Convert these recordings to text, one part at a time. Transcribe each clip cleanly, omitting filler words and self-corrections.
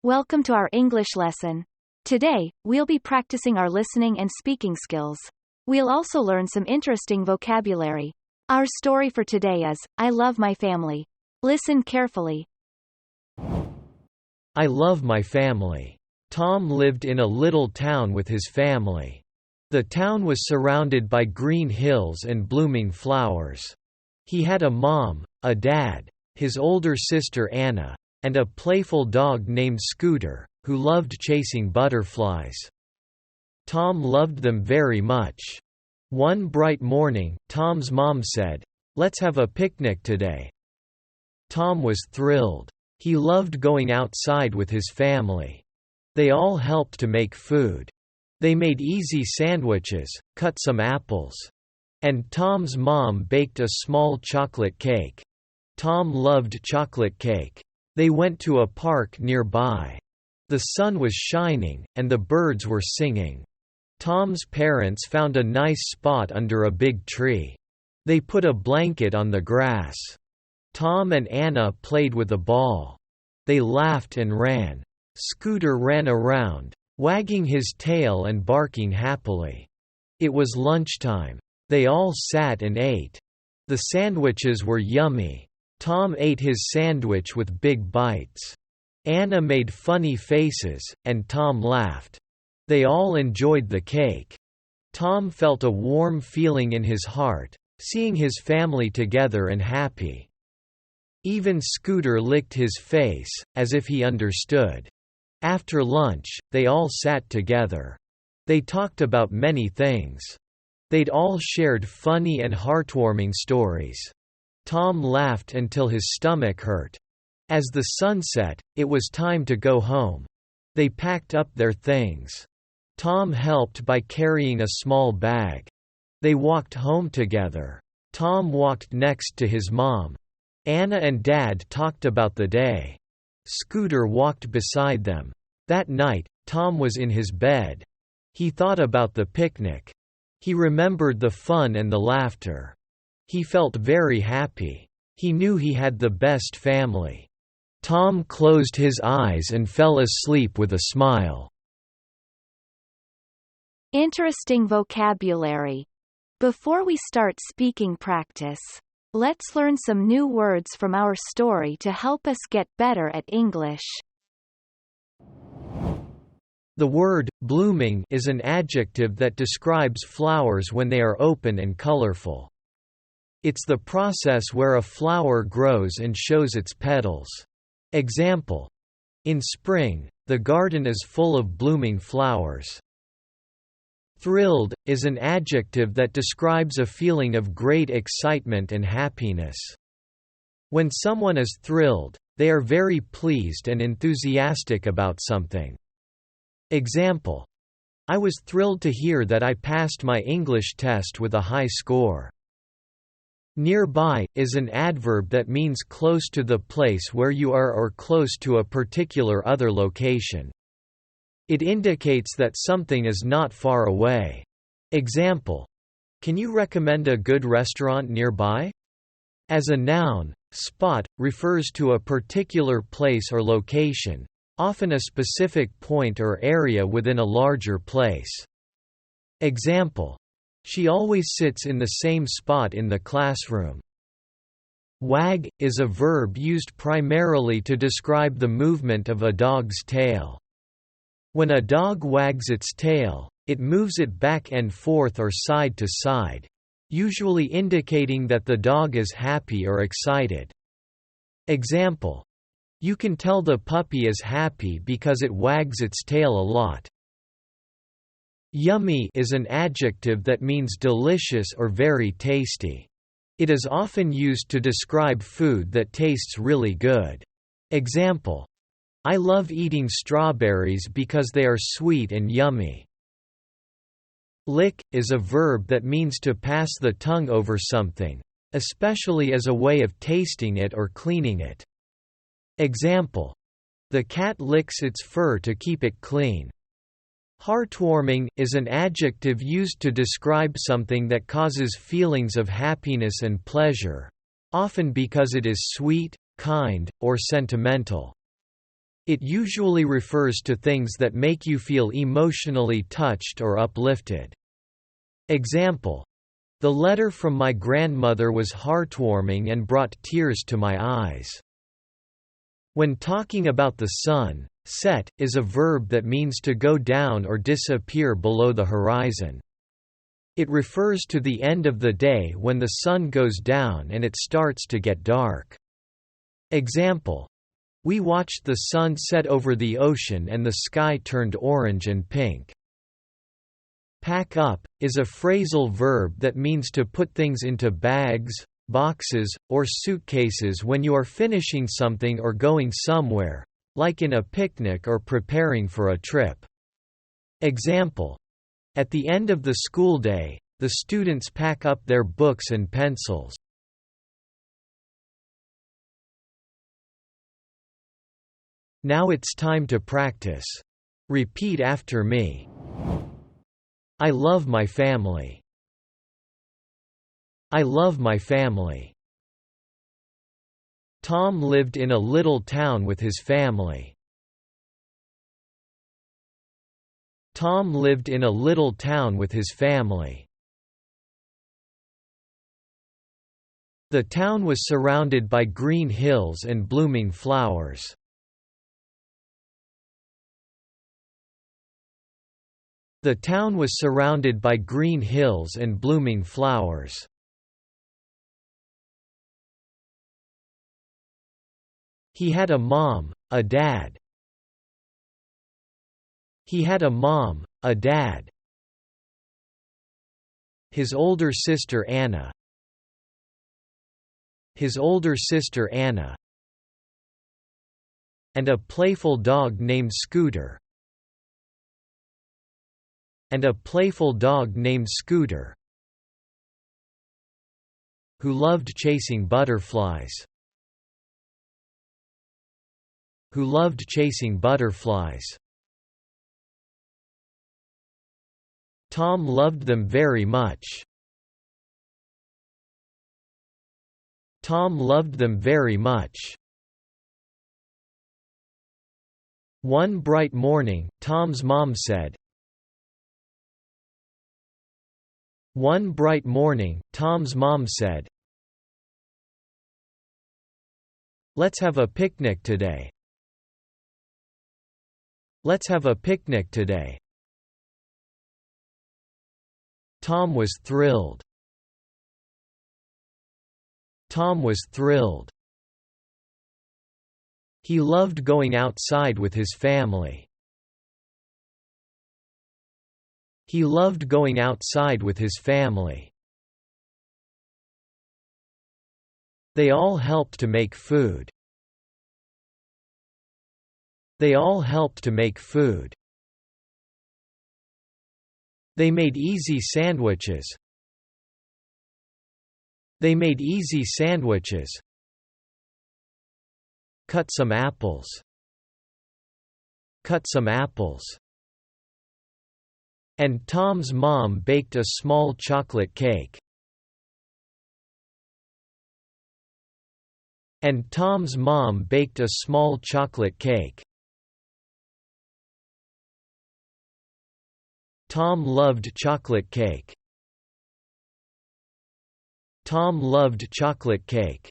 Welcome to our English lesson. Today, we'll be practicing our listening and speaking skills. We'll also learn some interesting vocabulary. Our story for today is, I love my family. Listen carefully. I love my family. Tom lived in a little town with his family. The town was surrounded by green hills and blooming flowers. He had a mom, a dad, his older sister Anna, and a playful dog named Scooter, who loved chasing butterflies. Tom loved them very much. One bright morning, Tom's mom said, "Let's have a picnic today." Tom was thrilled. He loved going outside with his family. They all helped to make food. They made easy sandwiches, cut some apples. And Tom's mom baked a small chocolate cake. Tom loved chocolate cake. They went to a park nearby. The sun was shining, and the birds were singing. Tom's parents found a nice spot under a big tree. They put a blanket on the grass. Tom and Anna played with a ball. They laughed and ran. Scooter ran around, wagging his tail and barking happily. It was lunchtime. They all sat and ate. The sandwiches were yummy. Tom ate his sandwich with big bites. Anna made funny faces, and Tom laughed. They all enjoyed the cake. Tom felt a warm feeling in his heart, seeing his family together and happy. Even Scooter licked his face, as if he understood. After lunch, they all sat together. They talked about many things. They'd all shared funny and heartwarming stories. Tom laughed until his stomach hurt. As the sun set, it was time to go home. They packed up their things. Tom helped by carrying a small bag. They walked home together. Tom walked next to his mom. Anna and Dad talked about the day. Scooter walked beside them. That night, Tom was in his bed. He thought about the picnic. He remembered the fun and the laughter. He felt very happy. He knew he had the best family. Tom closed his eyes and fell asleep with a smile. Interesting vocabulary. Before we start speaking practice, let's learn some new words from our story to help us get better at English. The word blooming is an adjective that describes flowers when they are open and colorful. It's the process where a flower grows and shows its petals. Example: in spring, the garden is full of blooming flowers. Thrilled is an adjective that describes a feeling of great excitement and happiness. When someone is thrilled, they are very pleased and enthusiastic about something. Example: I was thrilled to hear that I passed my English test with a high score. Nearby is an adverb that means close to the place where you are or close to a particular other location. It indicates that something is not far away. Example: can you recommend a good restaurant nearby? As a noun, spot refers to a particular place or location, often a specific point or area within a larger place. Example: she always sits in the same spot in the classroom. Wag is a verb used primarily to describe the movement of a dog's tail. When a dog wags its tail, it moves it back and forth or side to side, usually indicating that the dog is happy or excited. Example: you can tell the puppy is happy because it wags its tail a lot. Yummy is an adjective that means delicious or very tasty. It is often used to describe food that tastes really good. Example: I love eating strawberries because they are sweet and yummy. Lick is a verb that means to pass the tongue over something, especially as a way of tasting it or cleaning it. Example: the cat licks its fur to keep it clean. Heartwarming is an adjective used to describe something that causes feelings of happiness and pleasure, often because it is sweet, kind, or sentimental. It usually refers to things that make you feel emotionally touched or uplifted. Example: the letter from my grandmother was heartwarming and brought tears to my eyes. When talking about the sun, set is a verb that means to go down or disappear below the horizon. It refers to the end of the day when the sun goes down and it starts to get dark. Example: we watched the sun set over the ocean and the sky turned orange and pink. Pack up is a phrasal verb that means to put things into bags, boxes, or suitcases when you are finishing something or going somewhere, like in a picnic or preparing for a trip. Example: at the end of the school day, the students pack up their books and pencils. Now it's time to practice. Repeat after me. I love my family. I love my family. Tom lived in a little town with his family. Tom lived in a little town with his family. The town was surrounded by green hills and blooming flowers. The town was surrounded by green hills and blooming flowers. He had a mom, a dad. He had a mom, a dad. His older sister Anna. His older sister Anna. And a playful dog named Scooter. And a playful dog named Scooter, who loved chasing butterflies. Who loved chasing butterflies. Tom loved them very much. Tom loved them very much. One bright morning, Tom's mom said, One bright morning, Tom's mom said, "Let's have a picnic today. Let's have a picnic today." Tom was thrilled. Tom was thrilled. He loved going outside with his family. He loved going outside with his family. They all helped to make food. They all helped to make food. They made easy sandwiches. They made easy sandwiches. Cut some apples. Cut some apples. And Tom's mom baked a small chocolate cake. And Tom's mom baked a small chocolate cake. Tom loved chocolate cake. Tom loved chocolate cake.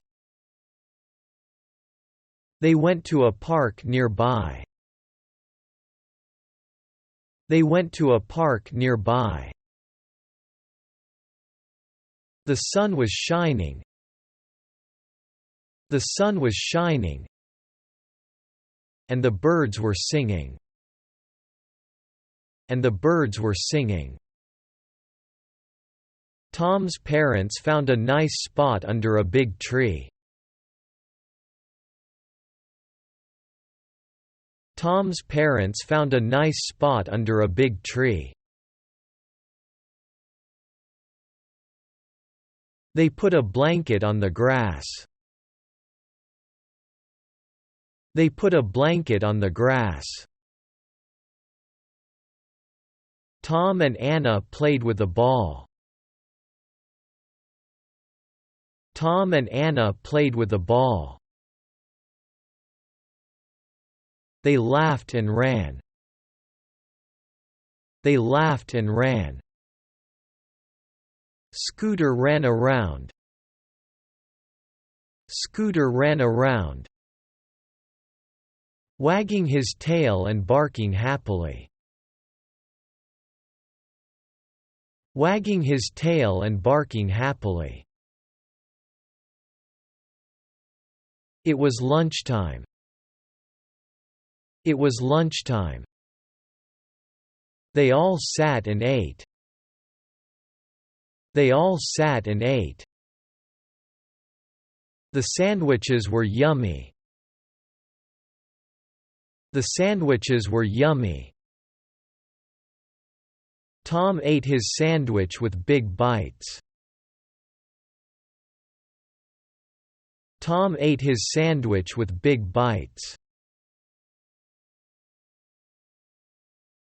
They went to a park nearby. They went to a park nearby. The sun was shining. The sun was shining. And the birds were singing. And the birds were singing. Tom's parents found a nice spot under a big tree. Tom's parents found a nice spot under a big tree. They put a blanket on the grass. They put a blanket on the grass. Tom and Anna played with a ball. Tom and Anna played with a ball. They laughed and ran. They laughed and ran. Scooter ran around. Scooter ran around, wagging his tail and barking happily. Wagging his tail and barking happily. It was lunchtime. It was lunchtime. They all sat and ate. They all sat and ate. The sandwiches were yummy. The sandwiches were yummy. Tom ate his sandwich with big bites. Tom ate his sandwich with big bites.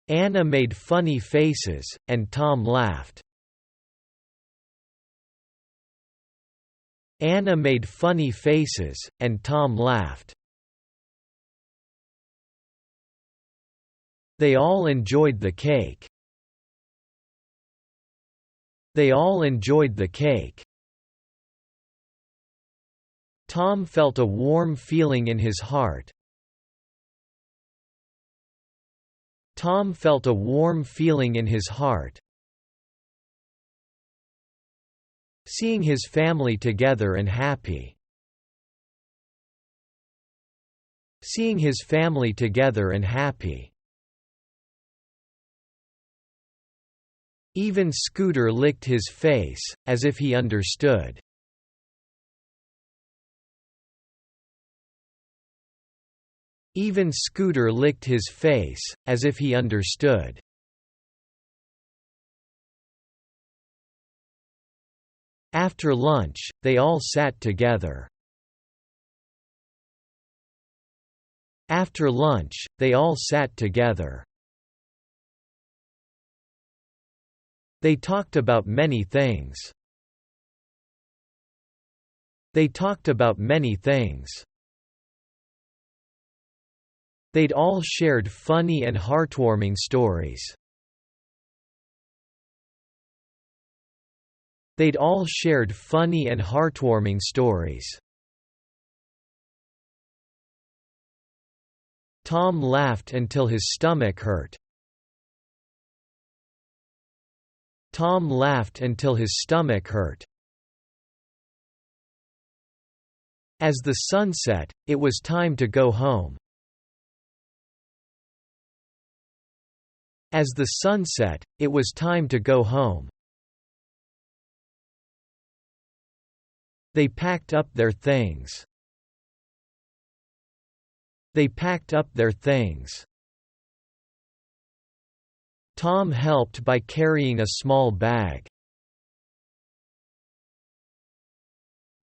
Anna made funny faces, and Tom laughed. Anna made funny faces, and Tom laughed. They all enjoyed the cake. They all enjoyed the cake. Tom felt a warm feeling in his heart. Tom felt a warm feeling in his heart. Seeing his family together and happy. Seeing his family together and happy. Even Scooter licked his face, as if he understood. Even Scooter licked his face, as if he understood. After lunch, they all sat together. After lunch, they all sat together. They talked about many things. They talked about many things. They'd all shared funny and heartwarming stories. They'd all shared funny and heartwarming stories. Tom laughed until his stomach hurt. Tom laughed until his stomach hurt. As the sun set, it was time to go home. As the sun set, it was time to go home. They packed up their things. They packed up their things. Tom helped by carrying a small bag.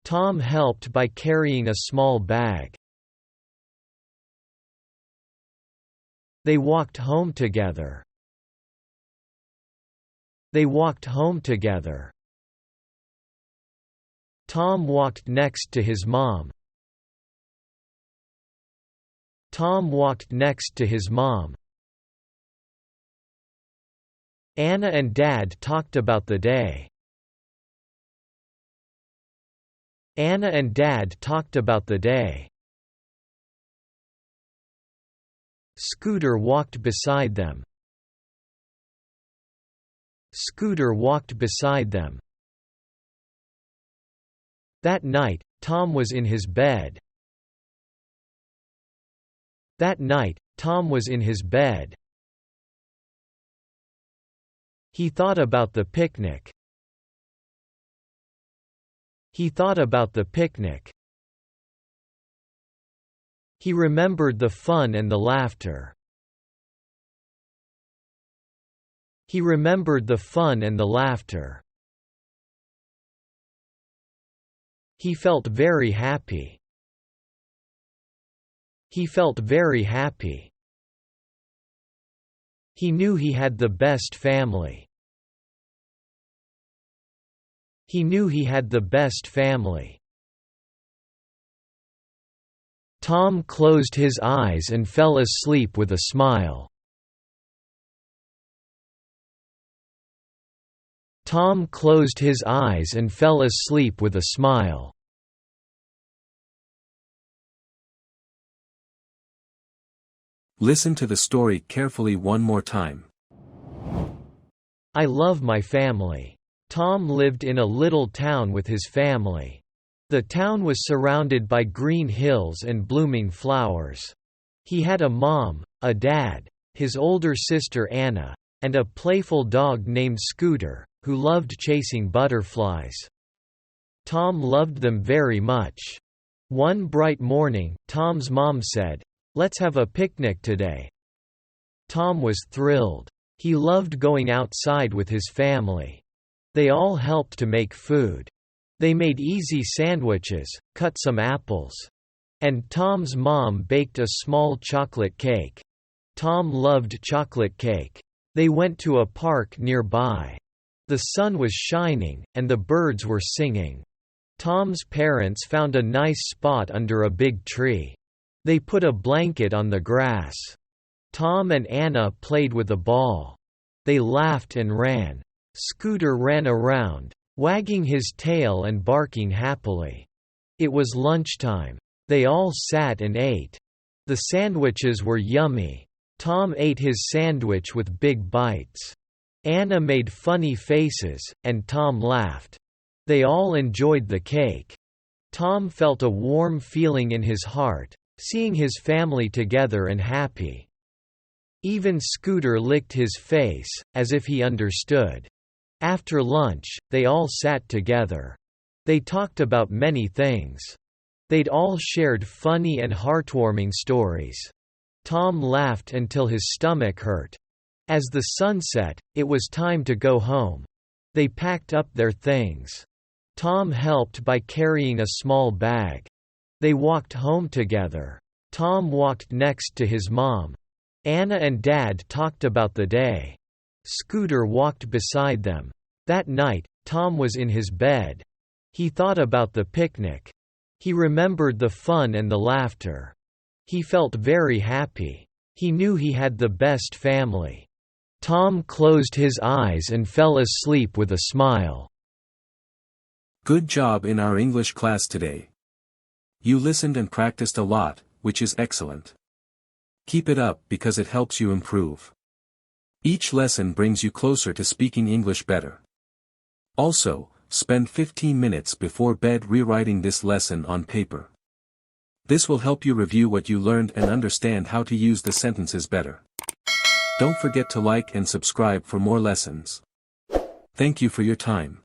Tom helped by carrying a small bag. They walked home together. They walked home together. Tom walked next to his mom. Tom walked next to his mom. Anna and Dad talked about the day. Anna and Dad talked about the day. Scooter walked beside them. Scooter walked beside them. That night, Tom was in his bed. That night, Tom was in his bed. He thought about the picnic. He thought about the picnic. He remembered the fun and the laughter. He remembered the fun and the laughter. He felt very happy. He felt very happy. He knew he had the best family. He knew he had the best family. Tom closed his eyes and fell asleep with a smile. Tom closed his eyes and fell asleep with a smile. Listen to the story carefully one more time. I love my family. Tom lived in a little town with his family. The town was surrounded by green hills and blooming flowers. He had a mom, a dad, his older sister Anna, and a playful dog named Scooter, who loved chasing butterflies. Tom loved them very much. One bright morning, Tom's mom said, "Let's have a picnic today." Tom was thrilled. He loved going outside with his family. They all helped to make food. They made easy sandwiches, cut some apples. And Tom's mom baked a small chocolate cake. Tom loved chocolate cake. They went to a park nearby. The sun was shining, and the birds were singing. Tom's parents found a nice spot under a big tree. They put a blanket on the grass. Tom and Anna played with a ball. They laughed and ran. Scooter ran around, wagging his tail and barking happily. It was lunchtime. They all sat and ate. The sandwiches were yummy. Tom ate his sandwich with big bites. Anna made funny faces, and Tom laughed. They all enjoyed the cake. Tom felt a warm feeling in his heart, seeing his family together and happy. Even Scooter licked his face, as if he understood. After lunch, they all sat together. They talked about many things. They'd all shared funny and heartwarming stories. Tom laughed until his stomach hurt. As the sun set, it was time to go home. They packed up their things. Tom helped by carrying a small bag. They walked home together. Tom walked next to his mom. Anna and Dad talked about the day. Scooter walked beside them. That night, Tom was in his bed. He thought about the picnic. He remembered the fun and the laughter. He felt very happy. He knew he had the best family. Tom closed his eyes and fell asleep with a smile. Good job in our English class today. You listened and practiced a lot, which is excellent. Keep it up because it helps you improve. Each lesson brings you closer to speaking English better. Also, spend 15 minutes before bed rewriting this lesson on paper. This will help you review what you learned and understand how to use the sentences better. Don't forget to like and subscribe for more lessons. Thank you for your time.